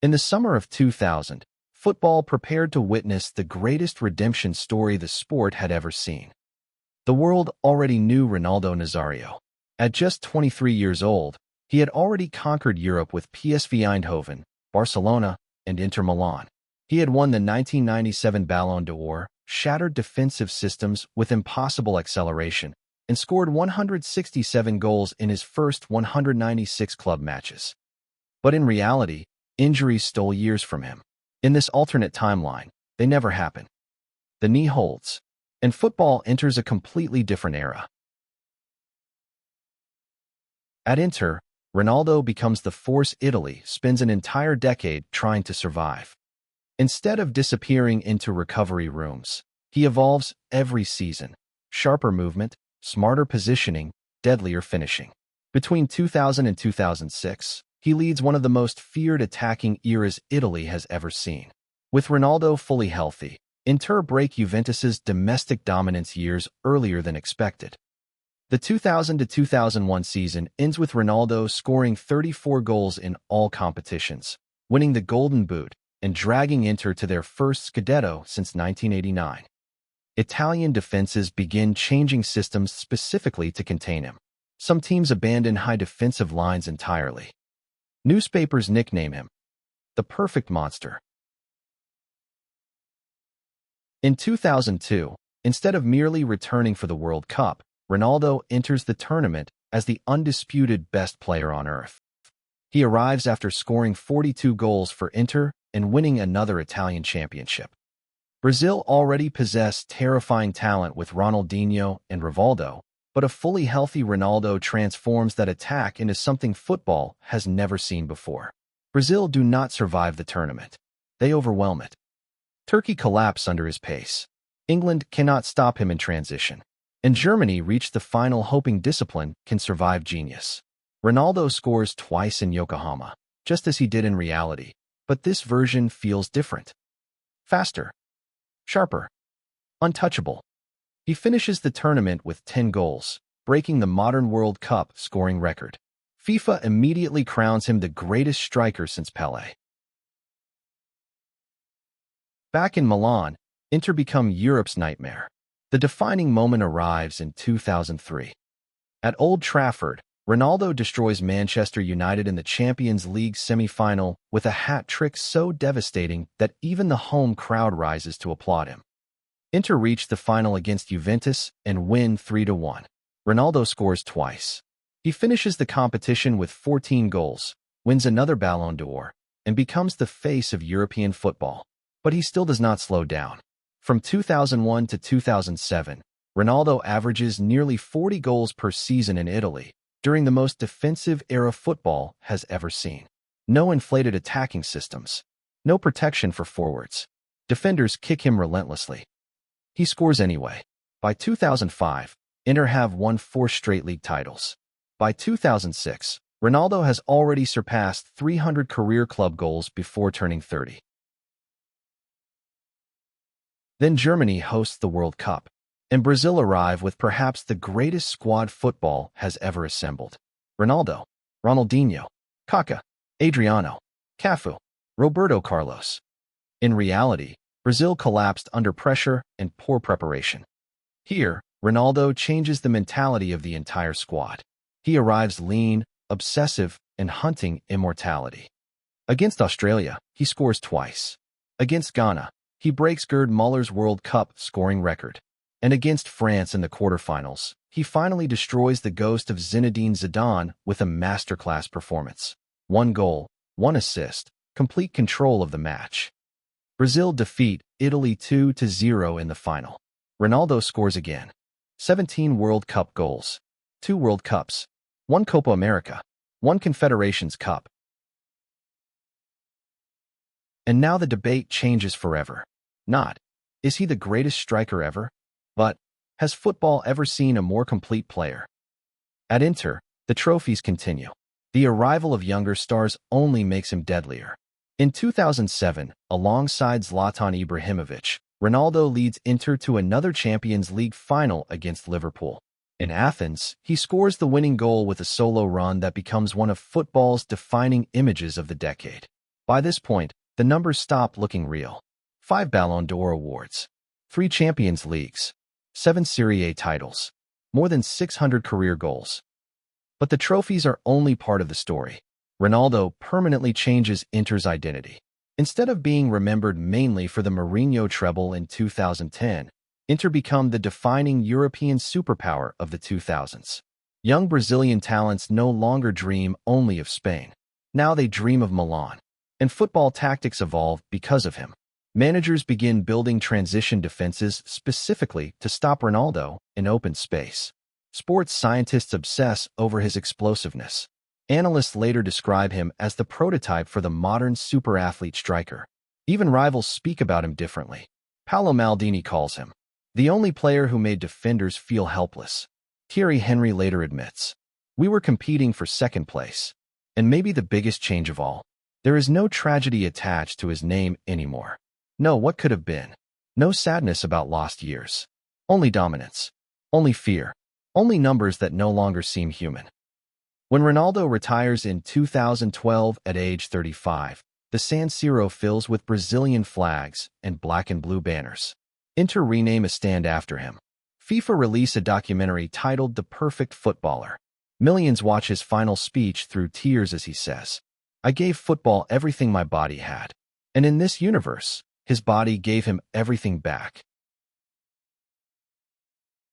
In the summer of 2000, football prepared to witness the greatest redemption story the sport had ever seen. The world already knew Ronaldo Nazário. At just 23 years old, he had already conquered Europe with PSV Eindhoven, Barcelona, and Inter Milan. He had won the 1997 Ballon d'Or, shattered defensive systems with impossible acceleration, and scored 167 goals in his first 196 club matches. But in reality, injuries stole years from him. In this alternate timeline, they never happen. The knee holds, and football enters a completely different era. At Inter, Ronaldo becomes the force Italy spends an entire decade trying to survive. Instead of disappearing into recovery rooms, he evolves every season. Sharper movement, smarter positioning, deadlier finishing. Between 2000 and 2006, he leads one of the most feared attacking eras Italy has ever seen. With Ronaldo fully healthy, Inter break Juventus's domestic dominance years earlier than expected. The 2000 to 2001 season ends with Ronaldo scoring 34 goals in all competitions, winning the Golden Boot, and dragging Inter to their first Scudetto since 1989. Italian defenses begin changing systems specifically to contain him. Some teams abandon high defensive lines entirely. Newspapers nickname him the perfect monster. In 2002, instead of merely returning for the World Cup, Ronaldo enters the tournament as the undisputed best player on earth. He arrives after scoring 42 goals for Inter and winning another Italian championship. Brazil already possessed terrifying talent with Ronaldinho and Rivaldo, but a fully healthy Ronaldo transforms that attack into something football has never seen before. Brazil do not survive the tournament. They overwhelm it. Turkey collapse under his pace. England cannot stop him in transition. And Germany reach the final hoping discipline can survive genius. Ronaldo scores twice in Yokohama, just as he did in reality, but this version feels different. Faster. Sharper. Untouchable. He finishes the tournament with 10 goals, breaking the modern World Cup scoring record. FIFA immediately crowns him the greatest striker since Pelé. Back in Milan, Inter become Europe's nightmare. The defining moment arrives in 2003. At Old Trafford, Ronaldo destroys Manchester United in the Champions League semi-final with a hat trick so devastating that even the home crowd rises to applaud him. Inter reach the final against Juventus and win 3-1. Ronaldo scores twice. He finishes the competition with 14 goals, wins another Ballon d'Or, and becomes the face of European football. But he still does not slow down. From 2001 to 2007, Ronaldo averages nearly 40 goals per season in Italy, during the most defensive era football has ever seen. No inflated attacking systems. No protection for forwards. Defenders kick him relentlessly. He scores anyway. By 2005, Inter have won 4 straight league titles. By 2006, Ronaldo has already surpassed 300 career club goals before turning 30. Then Germany hosts the World Cup, and Brazil arrive with perhaps the greatest squad football has ever assembled. Ronaldo, Ronaldinho, Kaká, Adriano, Cafu, Roberto Carlos. In reality, Brazil collapsed under pressure and poor preparation. Here, Ronaldo changes the mentality of the entire squad. He arrives lean, obsessive, and hunting immortality. Against Australia, he scores twice. Against Ghana, he breaks Gerd Muller's World Cup scoring record. And against France in the quarterfinals, he finally destroys the ghost of Zinedine Zidane with a masterclass performance. 1 goal, 1 assist, complete control of the match. Brazil defeat Italy 2-0 in the final. Ronaldo scores again. 17 World Cup goals. 2 World Cups. 1 Copa America. 1 Confederations Cup. And now the debate changes forever. Not, is he the greatest striker ever? But, has football ever seen a more complete player? At Inter, the trophies continue. The arrival of younger stars only makes him deadlier. In 2007, alongside Zlatan Ibrahimovic, Ronaldo leads Inter to another Champions League final against Liverpool. In Athens, he scores the winning goal with a solo run that becomes one of football's defining images of the decade. By this point, the numbers stopped looking real. 5 Ballon d'Or awards, 3 Champions Leagues, 7 Serie A titles, more than 600 career goals. But the trophies are only part of the story. Ronaldo permanently changes Inter's identity. Instead of being remembered mainly for the Mourinho treble in 2010, Inter became the defining European superpower of the 2000s. Young Brazilian talents no longer dream only of Spain. Now they dream of Milan. And football tactics evolve because of him. Managers begin building transition defenses specifically to stop Ronaldo in open space. Sports scientists obsess over his explosiveness. Analysts later describe him as the prototype for the modern super-athlete striker. Even rivals speak about him differently. Paolo Maldini calls him the only player who made defenders feel helpless. Thierry Henry later admits, "We were competing for second place." And maybe the biggest change of all, there is no tragedy attached to his name anymore. No what could have been. No sadness about lost years. Only dominance. Only fear. Only numbers that no longer seem human. When Ronaldo retires in 2012 at age 35, the San Siro fills with Brazilian flags and black and blue banners. Inter rename a stand after him. FIFA release a documentary titled The Perfect Footballer. Millions watch his final speech through tears as he says, "I gave football everything my body had. And in this universe, his body gave him everything back."